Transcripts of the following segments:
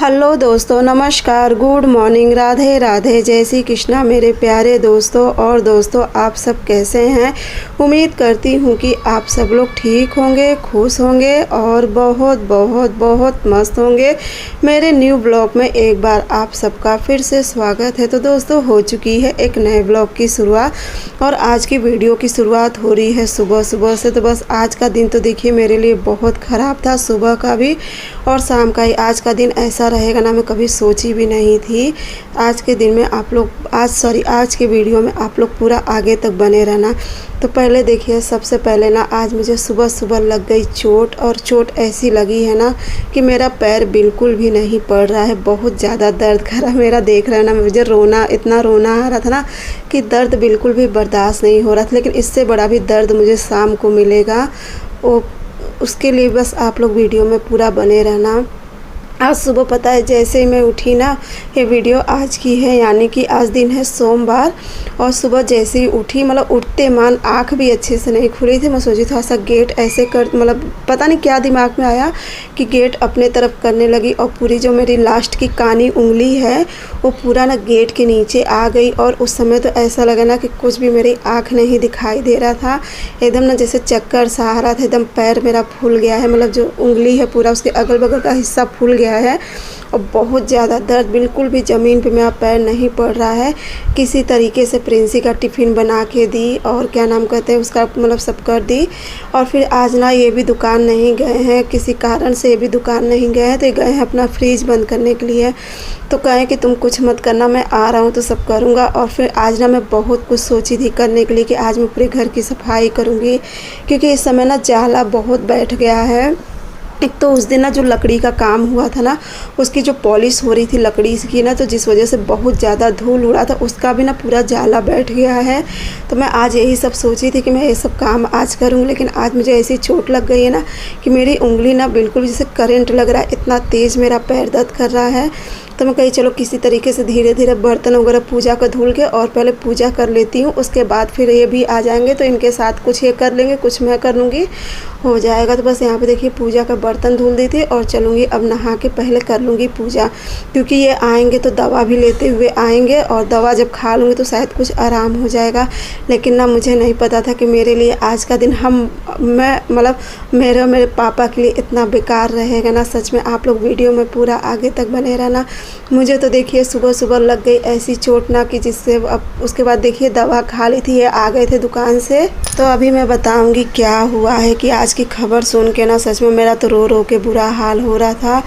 Hello दोस्तों, नमस्कार, good morning, Radhe Radhe, जय श्री कृष्णा मेरे प्यारे दोस्तों। और दोस्तों, आप सब कैसे हैं? उम्मीद करती हूँ कि आप सब लोग ठीक होंगे, खुश होंगे और बहुत बहुत बहुत मस्त होंगे। मेरे न्यू ब्लॉग में एक बार आप सबका फिर से स्वागत है। तो दोस्तों, हो चुकी है एक नए ब्लॉग की शुरुआत और आज की वीडियो की शुरुआत हो रही है सुबह सुबह से। तो बस आज का दिन तो देखिए मेरे लिए बहुत ख़राब था, सुबह का भी और शाम का ही। आज का दिन ऐसा रहेगा ना, मैं कभी सोची भी नहीं थी। आज के दिन में आप लोग आज के वीडियो में आप लोग पूरा आगे तक बने रहना। तो पहले देखिए, सबसे पहले ना आज मुझे सुबह सुबह लग गई चोट, और चोट ऐसी लगी है ना कि मेरा पैर बिल्कुल भी नहीं पड़ रहा है। बहुत ज़्यादा दर्द कर रहा है मेरा, देख रहा है ना, मुझे इतना रोना आ रहा था ना कि दर्द बिल्कुल भी बर्दाश्त नहीं हो रहा था। लेकिन इससे बड़ा भी दर्द मुझे शाम को मिलेगा, उसके लिए बस आप लोग वीडियो में पूरा बने रहना। आज सुबह पता है जैसे ही मैं उठी ना, ये वीडियो आज की है, यानी कि आज दिन है सोमवार। और सुबह जैसे ही उठी, मतलब उठते मान आँख भी अच्छे से नहीं खुली थी। मैं सोची थोड़ा सा गेट ऐसे कर, मतलब पता नहीं क्या दिमाग में आया कि गेट अपने तरफ करने लगी और पूरी जो मेरी लास्ट की कानी उंगली है वो पूरा ना गेट के नीचे आ गई। और उस समय तो ऐसा लगा ना कि कुछ भी मेरी आँख नहीं दिखाई दे रहा था, एकदम ना जैसे चक्कर सा आ रहा था। एकदम पैर मेरा फूल गया है, मतलब जो उंगली है पूरा उसके अगल बगल का हिस्सा फूल गया है और बहुत ज़्यादा दर्द, बिल्कुल भी ज़मीन पे मेरा पैर नहीं पड़ रहा है। किसी तरीके से प्रिंसी का टिफ़िन बना के दी और क्या नाम कहते हैं उसका, मतलब सब कर दी। और फिर आज ना ये भी दुकान नहीं गए हैं, किसी कारण से ये भी दुकान नहीं गए हैं, तो ये गए हैं अपना फ्रिज बंद करने के लिए। तो कहें कि तुम कुछ मत करना, मैं आ रहा हूँ तो सब करूँगा। और फिर आज ना मैं बहुत कुछ सोची थी करने के लिए कि आज मैं पूरे घर की सफाई करूँगी, क्योंकि इस समय ना जाला बहुत बैठ गया है। एक तो उस दिन ना जो लकड़ी का काम हुआ था ना, उसकी जो पॉलिश हो रही थी लकड़ी की ना, तो जिस वजह से बहुत ज़्यादा धूल उड़ा था, उसका भी ना पूरा जाला बैठ गया है। तो मैं आज यही सब सोची थी कि मैं ये सब काम आज करूँ, लेकिन आज मुझे ऐसी चोट लग गई है ना कि मेरी उंगली ना बिल्कुल जैसे करंट लग रहा है, इतना तेज़ मेरा पैर दर्द कर रहा है। तो मैं कही चलो किसी तरीके से धीरे धीरे बर्तन वगैरह पूजा का धुल के और पहले पूजा कर लेती हूँ, उसके बाद फिर ये भी आ जाएंगे तो इनके साथ कुछ ये कर लेंगे, कुछ मैं कर लूँगी, हो जाएगा। तो बस यहाँ पे देखिए पूजा का बर्तन धुल दी थी और चलूँगी अब नहा के पहले कर लूँगी पूजा, क्योंकि ये आएंगे तो दवा भी लेते हुए आएंगे और दवा जब खा लूँगी तो शायद कुछ आराम हो जाएगा। लेकिन ना मुझे नहीं पता था कि मेरे लिए आज का दिन मेरे पापा के लिए इतना बेकार रहेगा ना। सच में आप लोग वीडियो में पूरा आगे तक बने रहना। मुझे तो देखिए सुबह सुबह लग गई ऐसी चोट ना कि जिससे अब उसके बाद देखिए दवा खा ली थी, ये आ गए थे दुकान से। तो अभी मैं बताऊंगी क्या हुआ है कि आज की खबर सुन के ना सच में मेरा तो रो रो के बुरा हाल हो रहा था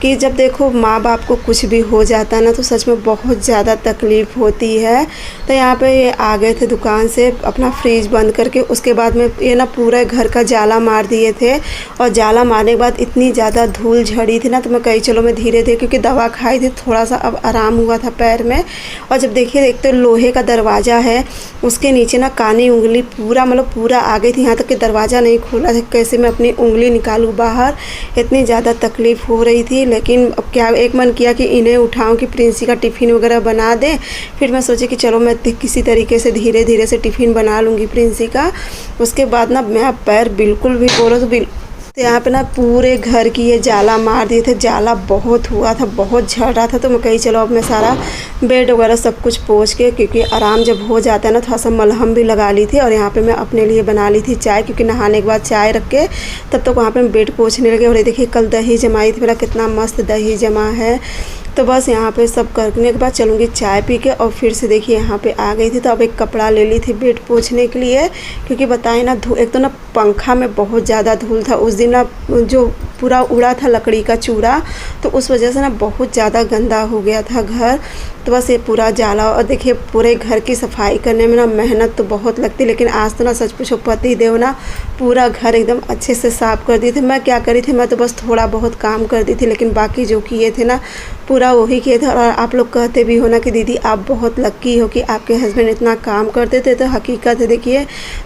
कि जब देखो माँ बाप को कुछ भी हो जाता है ना तो सच में बहुत ज़्यादा तकलीफ़ होती है। तो यहाँ पे ये आ गए थे दुकान से अपना फ्रिज बंद करके, उसके बाद में ये ना पूरा घर का जाला मार दिए थे। और जाला मारने के बाद इतनी ज़्यादा धूल झड़ी थी ना, तो मैं कही चलो मैं धीरे धीरे, क्योंकि दवा खाई थी थोड़ा सा अब आराम हुआ था पैर में। और जब देखिए एक तो लोहे का दरवाज़ा है, उसके नीचे ना कानी उंगली पूरा आ गई थी, यहाँ तक कि दरवाज़ा नहीं खोला था, कैसे मैं अपनी उंगली निकालूँ बाहर, इतनी ज़्यादा तकलीफ़ हो रही थी। लेकिन अब क्या, एक मन किया कि इन्हें उठाऊं कि प्रिंसी का टिफ़िन वगैरह बना दें। फिर मैं सोची कि चलो मैं किसी तरीके से धीरे धीरे से टिफ़िन बना लूँगी प्रिंसी का। उसके बाद ना मेरा पैर बिल्कुल भी बोलो तो यहाँ पे ना पूरे घर की ये जाला मार दिए थे। जाला बहुत हुआ था, बहुत झड़ रहा था। तो मैं कही चलो अब मैं सारा बेड वगैरह सब कुछ पोंछ के, क्योंकि आराम जब हो जाता है ना, थोड़ा सा मलहम भी लगा ली थी। और यहाँ पे मैं अपने लिए बना ली थी चाय, क्योंकि नहाने के बाद चाय रख के तब तक वहाँ पे मैं बेड पोंछने लगे। और ये देखिए कल दही जमाई थी, मेरा कितना मस्त दही जमा है। तो बस यहाँ पे सब करने के बाद चलूँगी चाय पी के। और फिर से देखिए यहाँ पे आ गई थी, तो अब एक कपड़ा ले ली थी बेड पोंछने के लिए, क्योंकि बताएं ना एक तो ना पंखा में बहुत ज़्यादा धूल था उस दिन ना, जो पूरा उड़ा था लकड़ी का चूड़ा, तो उस वजह से ना बहुत ज़्यादा गंदा हो गया था घर। तो बस ये पूरा जाला, और देखिए पूरे घर की सफाई करने में ना मेहनत तो बहुत लगती, लेकिन आज तो ना सच पूछो पति देव ना पूरा घर एकदम अच्छे से साफ़ कर दिए थे। मैं क्या करी थी, मैं तो बस थोड़ा बहुत काम कर दी थी, लेकिन बाकी जो किए थे ना पूरा वही किए थे। और आप लोग कहते भी हो ना कि दीदी आप बहुत लक्की हो कि आपके हस्बैंड इतना काम करते थे। तो हकीकत है, देखिए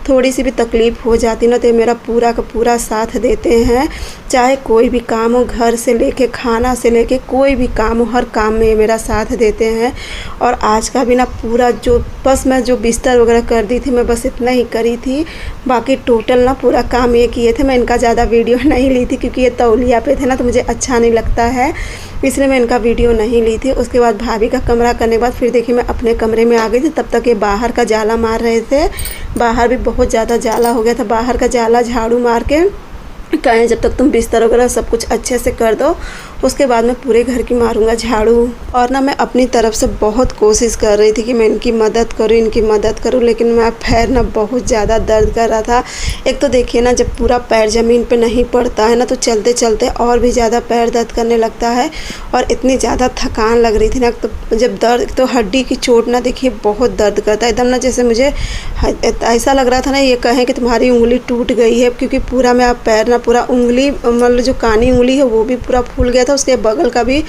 थोड़ी सी भी तकलीफ़ हो जाती ना तो ये मेरा पूरा का पूरा साथ देते हैं। चाहे कोई भी काम हो, घर से लेके खाना से लेके कोई भी काम हो, हर काम में ये मेरा साथ देते हैं। और आज का भी ना पूरा जो बस मैं जो बिस्तर वगैरह कर दी थी, मैं बस इतना ही करी थी। बाकी टोटल ना पूरा काम ये किए थे। मैं इनका ज़्यादा वीडियो नहीं ली थी क्योंकि ये तौलिया पे थे ना तो मुझे अच्छा नहीं लगता है, इसलिए मैं इनका वीडियो नहीं ली थी। उसके बाद भाभी का कमरा करने के बाद फिर देखिए मैं अपने कमरे में आ गई थी। तब तक ये बाहर का जाला मार रहे थे। बाहर भी बहुत ज़्यादा जाला हो गया था। बाहर का जाला झाड़ू मार के कहें जब तक तुम बिस्तर वगैरह सब कुछ अच्छे से कर दो, उसके बाद मैं पूरे घर की मारूंगा झाड़ू। और ना मैं अपनी तरफ से बहुत कोशिश कर रही थी कि मैं इनकी मदद करूं, लेकिन मेरा पैर ना बहुत ज़्यादा दर्द कर रहा था। एक तो देखिए ना जब पूरा पैर ज़मीन पे नहीं पड़ता है ना तो चलते चलते और भी ज़्यादा पैर दर्द करने लगता है। और इतनी ज़्यादा थकान लग रही थी ना, तो जब दर्द तो हड्डी की चोट ना देखिए बहुत दर्द करता है एकदम ना, जैसे मुझे ऐसा लग रहा था ना ये कहें कि तुम्हारी उंगली टूट गई है, क्योंकि पूरा मेरा पैर ना पूरा उंगली मतलब जो कानी उंगली है वो भी पूरा फूल गया था, उसके बगल का भी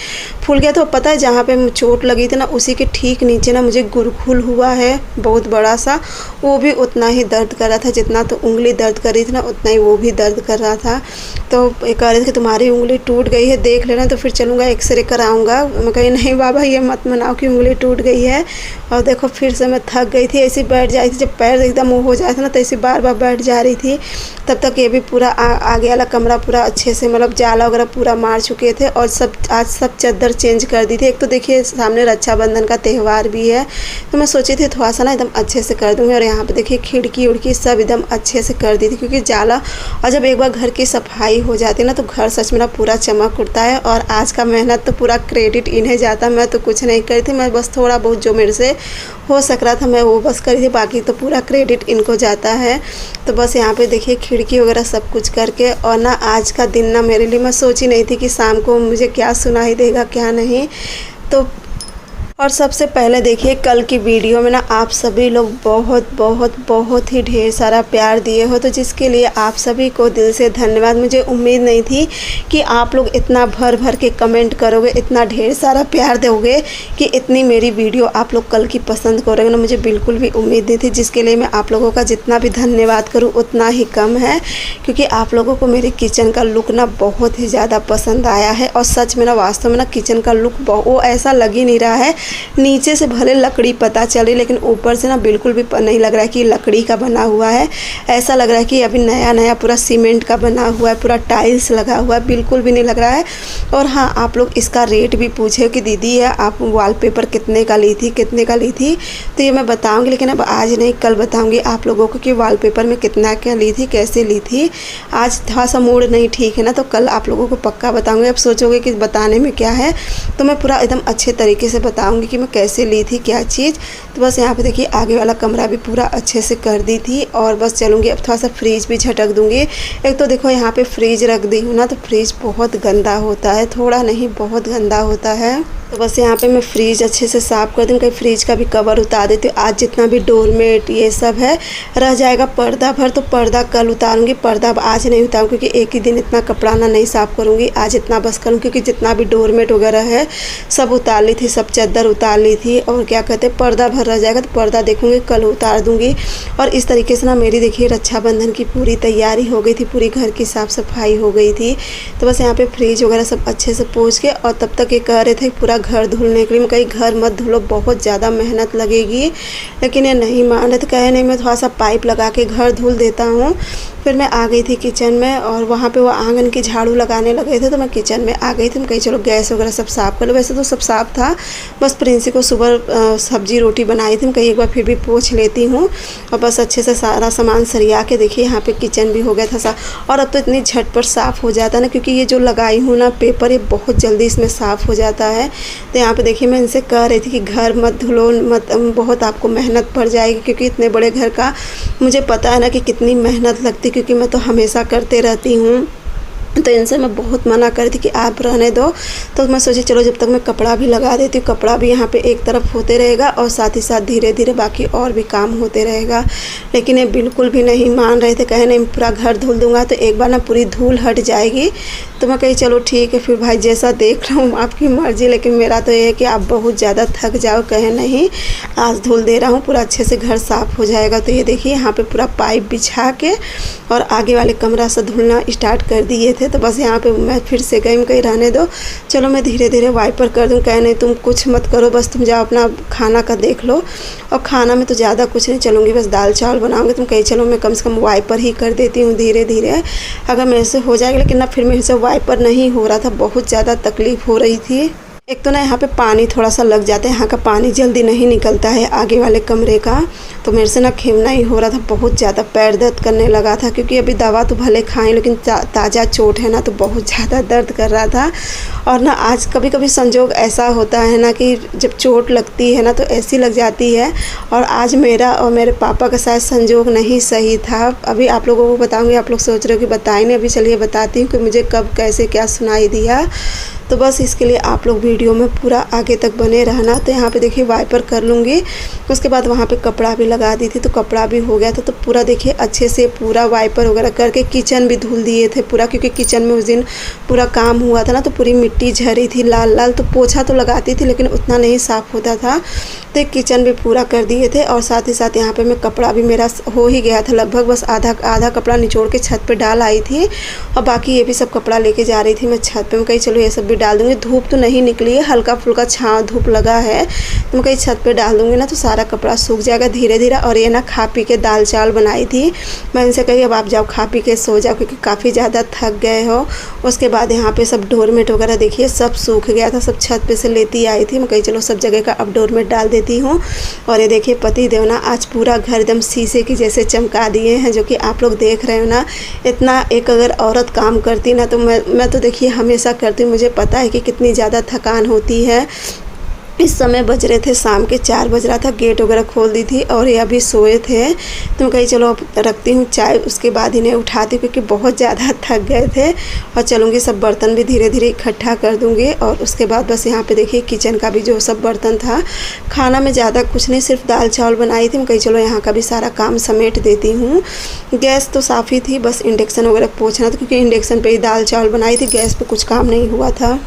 फूल गया था। पता है जहाँ पे चोट लगी थी ना उसी के ठीक नीचे ना मुझे गुरखुल हुआ है बहुत बड़ा सा, वो भी उतना ही दर्द कर रहा था। जितना तो उंगली दर्द कर रही थी ना उतना ही वो भी दर्द कर रहा था। तो ये कह रहे थे कि तुम्हारी उंगली टूट गई है, देख लेना तो फिर चलूँगा एक्सरे कराऊँगा। मैं कही नहीं बाबा ये मत मनाओ कि उंगली टूट गई है। और देखो फिर से मैं थक गई थी, ऐसी बैठ जाती थी जब पैर एकदम वो हो जाता ना तो ऐसी बार बार बैठ जा रही थी। तब तक ये भी पूरा आगे वाला कमरा पूरा अच्छे से मतलब जाला वगैरह पूरा मार चुके थे। और आज सब चादर चेंज कर दी थी। एक तो देखिए सामने रक्षाबंधन का त्यौहार भी है तो मैं सोची थी थोड़ा सा ना एकदम अच्छे से कर दूँगी। और यहाँ पे देखिए खिड़की उड़की सब एकदम अच्छे से कर दी थी, क्योंकि जाला और जब एक बार घर की सफाई हो जाती है ना तो घर सच में पूरा चमक उठता है। और आज का मेहनत तो पूरा क्रेडिट इन्हें जाता, मैं तो कुछ नहीं करी थी। मैं बस थोड़ा बहुत जो मेरे से हो सक रहा था मैं वो बस करी थी, बाकी तो पूरा क्रेडिट इनको जाता है। तो बस यहाँ पे देखिए खिड़की वगैरह सब कुछ करके। और ना आज का दिन ना मेरे लिए मैं सोची नहीं थी कि शाम को मुझे क्या सुनाई देगा क्या नहीं। तो और सबसे पहले देखिए कल की वीडियो में ना आप सभी लोग बहुत बहुत बहुत ही ढेर सारा प्यार दिए हो, तो जिसके लिए आप सभी को दिल से धन्यवाद। मुझे उम्मीद नहीं थी कि आप लोग इतना भर भर के कमेंट करोगे, इतना ढेर सारा प्यार दोगे, कि इतनी मेरी वीडियो आप लोग कल की पसंद करोगे ना, मुझे बिल्कुल भी उम्मीद नहीं थी। जिसके लिए मैं आप लोगों का जितना भी धन्यवाद करूँ उतना ही कम है, क्योंकि आप लोगों को मेरे किचन का लुक ना बहुत ही ज़्यादा पसंद आया है। और सच में ना वास्तव में ना किचन का लुक वो ऐसा लग ही नहीं रहा है, नीचे से भले लकड़ी पता चले लेकिन ऊपर से ना बिल्कुल भी नहीं लग रहा है कि लकड़ी का बना हुआ है। ऐसा लग रहा है कि अभी नया नया पूरा सीमेंट का बना हुआ है, पूरा टाइल्स लगा हुआ है, बिल्कुल भी नहीं लग रहा है। और हाँ, आप लोग इसका रेट भी पूछे कि दीदी आप वॉलपेपर कितने का ली थी तो ये मैं बताऊँगी, लेकिन अब आज नहीं कल बताऊँगी आप लोगों को कि वॉलपेपर में कितना क्या ली थी, कैसे ली थी। आज थोड़ा सा मूड नहीं ठीक है ना, तो कल आप लोगों को पक्का बताऊँगी। अब सोचोगे कि बताने में क्या है, तो मैं पूरा एकदम अच्छे तरीके से बताऊँगी कि मैं कैसे ली थी क्या चीज़। तो बस यहाँ पे देखिए आगे वाला कमरा भी पूरा अच्छे से कर दी थी। और बस चलूँगी अब थोड़ा सा फ्रिज भी झटक दूँगी। एक तो देखो यहाँ पे फ्रिज रख दी हूँ ना, तो फ्रिज बहुत गंदा होता है, थोड़ा नहीं बहुत गंदा होता है। तो बस यहाँ पे मैं फ्रिज अच्छे से साफ़ कर दूँ, कहीं फ्रिज का भी कवर उतार देती हूँ। आज जितना भी डोरमेट ये सब है रह जाएगा पर्दा भर, तो पर्दा कल उतारूँगी, पर्दा अब आज नहीं उतारूँ क्योंकि एक ही दिन इतना कपड़ा ना नहीं साफ़ करूँगी। आज इतना बस करूँ क्योंकि जितना भी डोरमेट वगैरह है सब उतार ली थी, सब चादर उतार ली थी। और क्या कहते हैं पर्दा भर रह जाएगा, तो पर्दा देखूँगी कल उतार दूँगी। और इस तरीके से ना मेरी देखिए रक्षाबंधन की पूरी तैयारी हो गई थी, पूरी घर की साफ़ सफाई हो गई थी। तो बस यहाँ पे फ्रिज वगैरह सब अच्छे से पोंछ के, और तब तक ये कह रहे थे पूरा घर धुलने के लिए। मैं कहीं घर मत धुलो, बहुत ज़्यादा मेहनत लगेगी, लेकिन ये नहीं मान रहे थे। कहे नहीं मैं थोड़ा सा पाइप लगा के घर धुल देता हूँ। फिर मैं आ गई थी किचन में, और वहाँ पे वो आंगन की झाड़ू लगाने लगे थे, तो मैं किचन में आ गई थी। मैं कहीं चलो गैस वगैरह सब साफ़ कर लो, वैसे तो सब साफ़ था, बस प्रिंसी को सुबह सब्जी रोटी बनाई थी, मैं कहीं एक बार फिर भी पोंछ लेती हूँ। और बस अच्छे से सारा सामान सरिया के देखिए यहाँ पे किचन भी हो गया था साफ़। और अब तो इतनी झटपट साफ़ हो जाता है ना, क्योंकि ये जो लगाई हूँ ना पेपर, ये बहुत जल्दी इसमें साफ़ हो जाता है। तो यहाँ पे देखिए मैं इनसे कह रही थी कि घर मत धुलो, मत बहुत आपको मेहनत पड़ जाएगी, क्योंकि इतने बड़े घर का मुझे पता है ना कि कितनी मेहनत लगती, क्योंकि मैं तो हमेशा करते रहती हूँ। तो इनसे मैं बहुत मना कर थी कि आप रहने दो। तो मैं सोची चलो जब तक मैं कपड़ा भी लगा देती हूँ, कपड़ा भी यहाँ पे एक तरफ होते रहेगा और साथ ही साथ धीरे धीरे बाकी और भी काम होते रहेगा। लेकिन ये बिल्कुल भी नहीं मान रहे थे, कहे नहीं पूरा घर धुल दूँगा तो एक बार ना पूरी धूल हट जाएगी। तो मैं कही चलो ठीक है फिर भाई, जैसा देख रहा हूँ आपकी मर्ज़ी, लेकिन मेरा तो ये है कि आप बहुत ज़्यादा थक जाओ कहे नहीं। आज धुल दे रहा हूँ, पूरा अच्छे से घर साफ़ हो जाएगा। तो ये देखिए यहाँ पे पूरा पाइप बिछा के और आगे वाले कमरा से धुलना स्टार्ट कर दिए थे। तो बस यहाँ पे मैं फिर से गई, मैं कहीं रहने दो, चलो मैं धीरे धीरे वाइपर कर दूँ। कहे नहीं तुम कुछ मत करो, बस तुम जाओ अपना खाना का देख लो। और खाना में तो ज़्यादा कुछ नहीं चलूँगी, बस दाल चावल बनाऊँगी। तुम कही चलो मैं कम से कम वाइपर ही कर देती हूँ धीरे धीरे, अगर मेरे से हो जाएगा। लेकिन ना फिर मेरे से वाइपर नहीं हो रहा था, बहुत ज़्यादा तकलीफ़ हो रही थी। एक तो ना यहाँ पे पानी थोड़ा सा लग जाता है, यहाँ का पानी जल्दी नहीं निकलता है आगे वाले कमरे का। तो मेरे से ना खेमना ही हो रहा था, बहुत ज़्यादा पैर दर्द करने लगा था। क्योंकि अभी दवा तो भले खाएं, लेकिन ताज़ा चोट है ना, तो बहुत ज़्यादा दर्द कर रहा था। और ना आज कभी कभी संजोग ऐसा होता है ना कि जब चोट लगती है ना तो ऐसी लग जाती है। और आज मेरा और मेरे पापा का शायद संजोग नहीं सही था। अभी आप लोगों को बताऊँगी, आप लोग सोच रहे हो कि बताई नहीं, अभी चलिए बताती हूँ कि मुझे कब कैसे क्या सुनाई दिया। तो बस इसके लिए आप लोग वीडियो में पूरा आगे तक बने रहना। तो यहाँ पे देखिए वाइपर कर लूँगी, उसके बाद वहाँ पे कपड़ा भी लगा दी थी, तो कपड़ा भी हो गया था। तो पूरा देखिए अच्छे से पूरा वाइपर वगैरह करके किचन भी धुल दिए थे पूरा, क्योंकि किचन में उस दिन पूरा काम हुआ था ना, तो पूरी मिट्टी झरी थी लाल लाल। तो पोछा तो लगाती थी लेकिन उतना नहीं साफ़ होता था। तो किचन भी पूरा कर दिए थे। और साथ ही साथ यहाँ पे मैं कपड़ा भी मेरा हो ही गया था लगभग, बस आधा कपड़ा निचोड़ के छत पे डाल आई थी। और बाकी ये भी सब कपड़ा लेके जा रही थी मैं छत पे। मैं कही चलो ये सब भी डाल दूँगी, धूप तो नहीं निकली है, हल्का फुल्का छाँव धूप लगा है। तो मैं कहीं छत पे डाल दूँगी ना तो सारा कपड़ा सूख जाएगा धीरे धीरे। और ये ना खा पी के दाल चावल बनाई थी, मैं इनसे कही अब आप जाओ खा पी के सो जाओ, क्योंकि काफ़ी ज़्यादा थक गए हो। उसके बाद यहाँ पे सब डोरमेट वगैरह देखिए सब सूख गया था, सब छत पे से लेती आई थी। मैं कही चलो सब जगह का अब डोरमेट डाल देती हूँ। और ये देखिए पति देव ना आज पूरा घर एकदम शीशे की जैसे चमका दिए हैं, जो कि आप लोग देख रहे हो ना। इतना एक अगर औरत काम करती ना, तो मैं तो देखिए हमेशा करती हूँ, मुझे पता है कि कितनी ज़्यादा थकान होती है। इस समय बज रहे थे शाम के 4 बज रहा था, गेट वगैरह खोल दी थी और ये अभी सोए थे। तो मैं कही चलो अब रखती हूँ चाय, उसके बाद इन्हें उठाती, क्योंकि बहुत ज़्यादा थक गए थे। और चलूँगी सब बर्तन भी धीरे धीरे इकट्ठा कर दूँगी। और उसके बाद बस यहाँ पे देखिए किचन का भी जो सब बर्तन था, खाना में ज़्यादा कुछ नहीं, सिर्फ दाल चावल बनाई थी। मैं कही चलो यहाँ का भी सारा काम समेट देती हूँ। गैस तो साफ़ ही थी, बस इंडक्शन वगैरह पोंछना था, क्योंकि इंडक्शन पर ही दाल चावल बनाई थी, गैस पर कुछ काम नहीं हुआ था।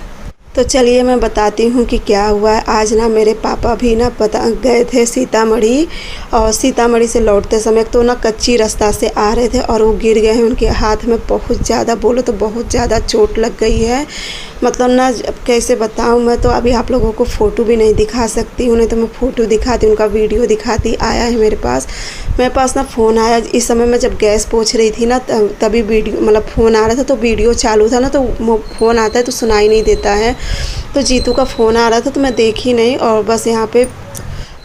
तो चलिए मैं बताती हूँ कि क्या हुआ है। आज ना मेरे पापा भी ना गए थे सीतामढ़ी, और सीतामढ़ी से लौटते समय तो ना कच्ची रास्ता से आ रहे थे और वो गिर गए हैं। उनके हाथ में बहुत ज़्यादा, बोलो तो बहुत ज़्यादा चोट लग गई है। मतलब ना कैसे बताऊँ, मैं तो अभी आप लोगों को फ़ोटो भी नहीं दिखा सकती हूँ, नहीं तो मैं फ़ोटो दिखाती, उनका वीडियो दिखाती। आया है मेरे पास ना फ़ोन आया इस समय मैं जब गैस पोंछ रही थी ना, तभी वीडियो मतलब फ़ोन आ रहा था, तो वीडियो चालू था ना, तो फ़ोन आता है तो सुनाई नहीं देता है। तो जीतू का फ़ोन आ रहा था तो मैं देखी नहीं, और बस यहाँ पे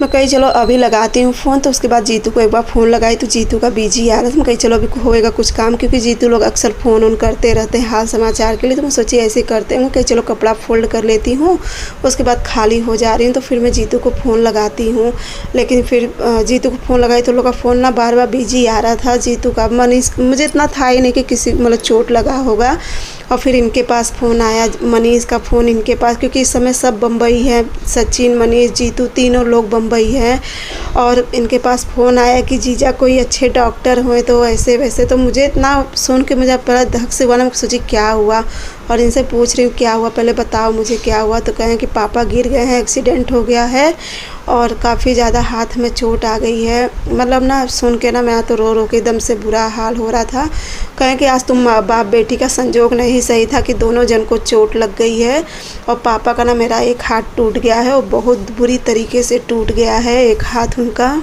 मैं कही चलो अभी लगाती हूँ फ़ोन। तो उसके बाद जीतू को एक बार फ़ोन लगाई तो जीतू का बिजी आ रहा था। मैं कही चलो अभी होएगा कुछ काम, क्योंकि जीतू लोग अक्सर फ़ोन ऑन करते रहते हैं हाल समाचार के लिए। तो मैं सोची ऐसे करते हैं, कही चलो कपड़ा फोल्ड कर लेती हूँ, उसके बाद खाली हो जा रही हूँ। तो फिर मैं जीतू को फ़ोन लगाती हूँ, लेकिन फिर जीतू को फ़ोन लगाई तो लोग का फ़ोन ना बार बार बिजी आ रहा था। जीतू का मनीष, मुझे इतना था ही नहीं कि किसी मतलब चोट लगा होगा। और फिर इनके पास फ़ोन आया, मनीष का फ़ोन इनके पास, क्योंकि इस समय सब बम्बई है, सचिन, मनीष, जीतू तीनों लोग बम्बई हैं। और इनके पास फ़ोन आया कि जीजा कोई अच्छे डॉक्टर हुए तो ऐसे वैसे। तो मुझे इतना सुन के मुझे बड़ा धक से हुआ ना, मैं सोची क्या हुआ। और इनसे पूछ रही हूँ क्या हुआ, पहले बताओ मुझे क्या हुआ। तो कहें कि पापा गिर गए हैं, एक्सीडेंट हो गया है और काफ़ी ज़्यादा हाथ में चोट आ गई है। मतलब ना सुन के ना मैं तो रो रो के एकदम से बुरा हाल हो रहा था। कहें कि आज तुम बाप बेटी का संजोग नहीं सही था कि दोनों जन को चोट लग गई है। और पापा का ना मेरा एक हाथ टूट गया है, और बहुत बुरी तरीके से टूट गया है एक हाथ उनका।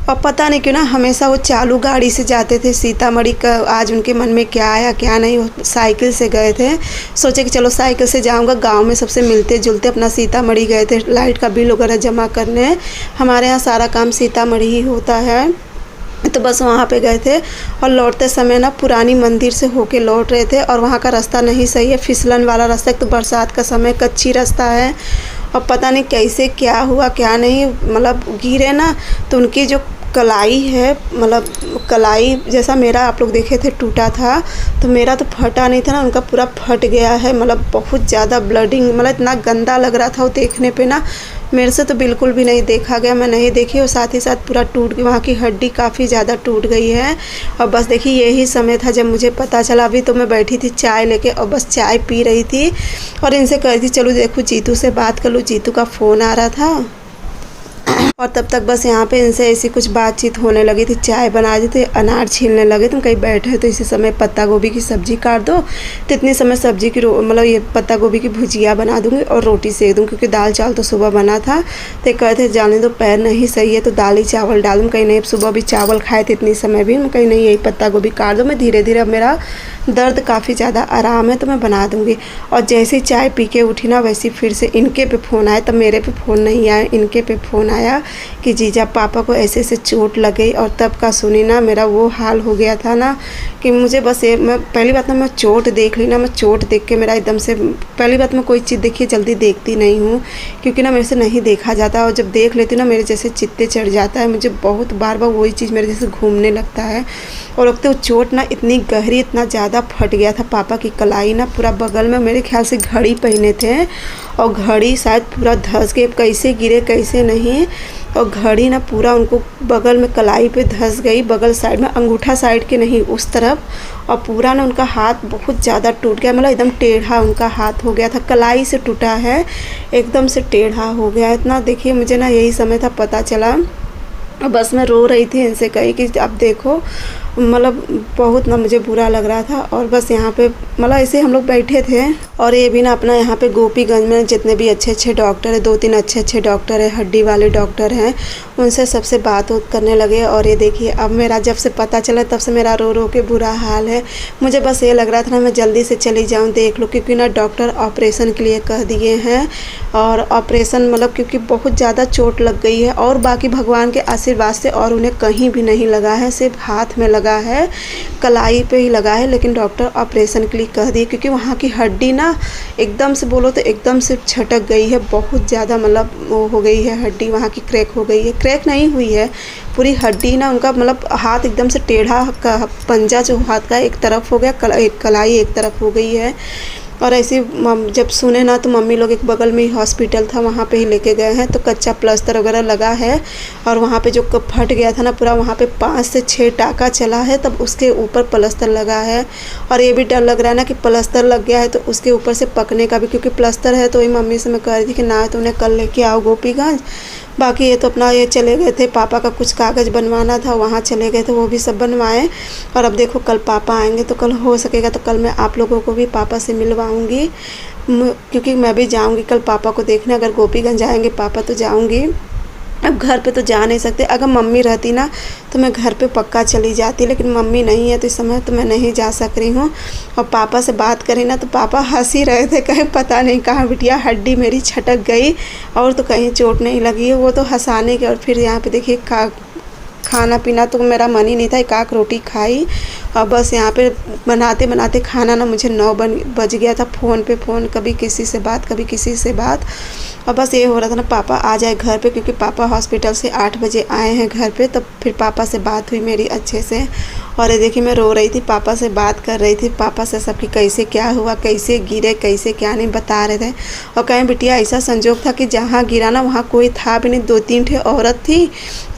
और पता नहीं क्यों ना हमेशा वो चालू गाड़ी से जाते थे सीतामढ़ी का, आज उनके मन में क्या आया क्या नहीं, वो साइकिल से गए थे। सोचे कि चलो साइकिल से जाऊंगा, गांव में सबसे मिलते जुलते अपना सीतामढ़ी गए थे लाइट का बिल वगैरह जमा करने। हमारे यहाँ सारा काम सीतामढ़ी ही होता है, तो बस वहाँ पे गए थे। और लौटते समय ना पुरानी मंदिर से होके लौट रहे थे, और वहाँ का रास्ता नहीं सही है, फिसलन वाला रास्ता, तो बरसात का समय कच्ची रास्ता है। और पता नहीं कैसे क्या हुआ क्या नहीं, मतलब गिरे ना तो उनकी जो कलाई है, मतलब कलाई जैसा मेरा आप लोग देखे थे टूटा था, तो मेरा तो फटा नहीं था ना, उनका पूरा फट गया है। मतलब बहुत ज़्यादा ब्लडिंग, मतलब इतना गंदा लग रहा था वो देखने पे ना, मेरे से तो बिल्कुल भी नहीं देखा गया, मैं नहीं देखी। और साथ ही साथ पूरा टूट गई, वहाँ की हड्डी काफ़ी ज़्यादा टूट गई है। और बस देखिए यही समय था जब मुझे पता चला। अभी तो मैं बैठी थी चाय लेके और बस चाय पी रही थी और इनसे कह रही थी चलो देखो जीतू से बात कर लूँ, जीतू का फ़ोन आ रहा था। और तब तक बस यहाँ पे इनसे ऐसी कुछ बातचीत होने लगी थी। चाय बना दी थी, अनार छीलने लगे, तुम कहीं बैठे तो इसी समय पत्ता गोभी की सब्ज़ी काट दो, तो इतने समय सब्ज़ी की मतलब ये पत्ता गोभी की भुजिया बना दूँगी और रोटी सेक दूँ, क्योंकि दाल चावल तो सुबह बना था। तो कहते जाने दो पैर नहीं सही है तो दाल ही चावल डाल दूँ, कहीं नहीं सुबह भी चावल खाए थे इतनी समय भी, मैं कहीं नहीं यही पत्ता गोभी काट दो। मैं धीरे धीरे, अब मेरा दर्द काफ़ी ज़्यादा आराम है तो मैं बना दूँगी। और जैसे ही चाय पी के उठी ना, वैसे फिर से इनके पे फ़ोन आया, तब मेरे पे फ़ोन नहीं आया, इनके पे फ़ोन आया कि जीजा पापा को ऐसे ऐसे चोट लग गई। और तब का सुनी ना, मेरा वो हाल हो गया था ना कि मुझे बस ये, मैं पहली बात ना मैं चोट देख ली ना, मैं चोट देख के मेरा एकदम से, पहली बात मैं कोई चीज़ देखिए जल्दी देखती नहीं हूँ, क्योंकि ना मेरे से नहीं देखा जाता। और जब देख लेती ना मेरे जैसे चित्ते चढ़ जाता है, मुझे बहुत बार बार वही चीज़ मेरे जैसे घूमने लगता है। और लगता है वो चोट ना इतनी गहरी, इतना ज़्यादा फट गया था पापा की कलाई ना पूरा बगल में, मेरे ख्याल से घड़ी पहने थे और घड़ी शायद पूरा धंस गई, कैसे गिरे कैसे नहीं। और घड़ी ना पूरा उनको बगल में कलाई पे धंस गई, बगल साइड में, अंगूठा साइड के नहीं उस तरफ। और पूरा ना उनका हाथ बहुत ज़्यादा टूट गया, मतलब एकदम टेढ़ा उनका हाथ हो गया था, कलाई से टूटा है, एकदम से टेढ़ा हो गया इतना। देखिए मुझे ना यही समय था पता चला, बस मैं रो रही थी, इनसे कही कि अब देखो, मतलब बहुत ना मुझे बुरा लग रहा था। और बस यहाँ पे मतलब ऐसे हम लोग बैठे थे और ये भी ना अपना यहाँ पे गोपीगंज में जितने भी अच्छे अच्छे डॉक्टर है, 2-3 अच्छे अच्छे डॉक्टर है, हड्डी वाले डॉक्टर हैं, उनसे सबसे बात करने लगे। और ये देखिए अब मेरा जब से पता चला तब से मेरा रो रो के बुरा हाल है। मुझे बस ये लग रहा था ना मैं जल्दी से चली जाऊँ देख लूँ, क्योंकि ना डॉक्टर ऑपरेशन के लिए कह दिए हैं। और ऑपरेशन मतलब क्योंकि बहुत ज़्यादा चोट लग गई है, और बाकी भगवान के आशीर्वाद से और उन्हें कहीं भी नहीं लगा है, सिर्फ हाथ में लगा है, कलाई पे ही लगा है। लेकिन डॉक्टर ऑपरेशन के लिए कह दिए, क्योंकि वहाँ की हड्डी ना एकदम से बोलो तो एकदम से छटक गई है, बहुत ज़्यादा मतलब वो हो गई है, हड्डी वहाँ की क्रैक हो गई है, क्रैक नहीं हुई है पूरी हड्डी ना, उनका मतलब हाथ एकदम से टेढ़ा, पंजा जो हाथ का एक तरफ हो गया, कलाई एक तरफ हो गई है। और ऐसे जब सुने ना तो मम्मी लोग एक बगल में ही हॉस्पिटल था वहाँ पे ही लेके गए हैं, तो कच्चा प्लास्टर वगैरह लगा है। और वहाँ पे जो फट गया था ना पूरा, वहाँ पे 5 से 6 टाँका चला है, तब उसके ऊपर प्लास्टर लगा है। और ये भी डर लग रहा है ना कि प्लास्टर लग गया है तो उसके ऊपर से पकने का भी, क्योंकि प्लास्टर है। तो वही मम्मी से मैं कह रही थी कि ना तो उन्हें कल लेके आओ गोपीगंज, बाकी ये तो अपना ये चले गए थे, पापा का कुछ कागज़ बनवाना था वहाँ चले गए थे, वो भी सब बनवाएं। और अब देखो कल पापा आएंगे तो कल हो सकेगा तो कल मैं आप लोगों को भी पापा से मिलवाऊंगी, क्योंकि मैं भी जाऊंगी कल पापा को देखने। अगर गोपीगंज आएंगे पापा तो जाऊंगी, अब घर पे तो जा नहीं सकते। अगर मम्मी रहती ना तो मैं घर पे पक्का चली जाती, लेकिन मम्मी नहीं है तो इस समय तो मैं नहीं जा सक रही हूँ। और पापा से बात करी ना तो पापा हंस ही रहे थे, कहीं पता नहीं कहाँ बिटिया हड्डी मेरी छटक गई और तो कहीं चोट नहीं लगी है, वो तो हंसाने के। और फिर यहाँ पे देखिए खाना पीना तो मेरा मन ही नहीं था, 1 रोटी खाई। और बस यहाँ पे बनाते बनाते खाना ना मुझे 9 बज गया था, फ़ोन पे फ़ोन, कभी किसी से बात कभी किसी से बात। और बस ये हो रहा था ना पापा आ जाए घर पे, क्योंकि पापा हॉस्पिटल से 8 बजे आए हैं घर पे, तब फिर पापा से बात हुई मेरी अच्छे से। और ये देखिए मैं रो रही थी, पापा से बात कर रही थी, पापा से सबकी कैसे क्या हुआ, कैसे गिरे कैसे क्या नहीं बता रहे थे। और कहीं बिटिया ऐसा संजोग था कि जहाँ गिरा ना वहाँ कोई था भी नहीं, 2-3 ठे औरत थी,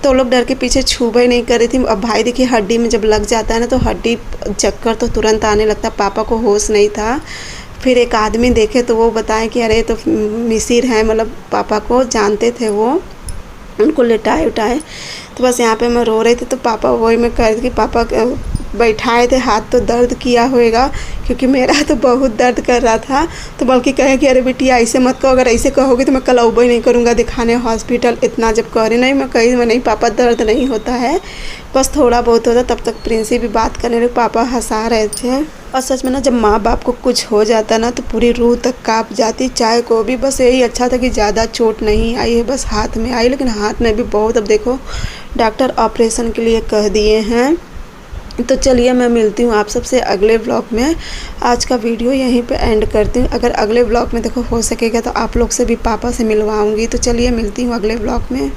तो लोग डर के पीछे छूबा ही नहीं कर रही थी। अब भाई देखिए हड्डी में जब लग जाता है ना तो हड्डी चक्कर तो तुरंत आने लगता, पापा को होश नहीं था। फिर एक आदमी देखे तो वो बताएं कि अरे तो मिसिर हैं, मतलब पापा को जानते थे वो, उनको लेटाए उठाए। तो बस यहाँ पे मैं रो रही थी तो पापा वही मैं कह रही थी कि पापा बैठाए थे, हाथ तो दर्द किया होएगा, क्योंकि मेरा तो बहुत दर्द कर रहा था। तो बल्कि कहे कि अरे बिटिया ऐसे मत कहो, अगर ऐसे कहोगे तो मैं कल ही नहीं करूँगा दिखाने हॉस्पिटल। इतना जब कह रही नहीं, मैं कही मैं नहीं पापा दर्द नहीं होता है, बस थोड़ा बहुत होता। तब तक प्रिंसी भी बात करने लगे, पापा हंसा रहे थे। और सच में ना जब माँ बाप को कुछ हो जाता ना तो पूरी रूह तक काँप जाती, चाहे को भी। बस यही अच्छा था कि ज़्यादा चोट नहीं आई है, बस हाथ में आई, लेकिन हाथ में भी बहुत, अब देखो डॉक्टर ऑपरेशन के लिए कह दिए हैं। तो चलिए मैं मिलती हूँ आप सबसे अगले ब्लॉग में। आज का वीडियो यहीं पे एंड करती हूँ। अगर अगले ब्लॉग में देखो हो सकेगा तो आप लोग से भी पापा से मिलवाऊँगी। तो चलिए मिलती हूँ अगले ब्लॉग में।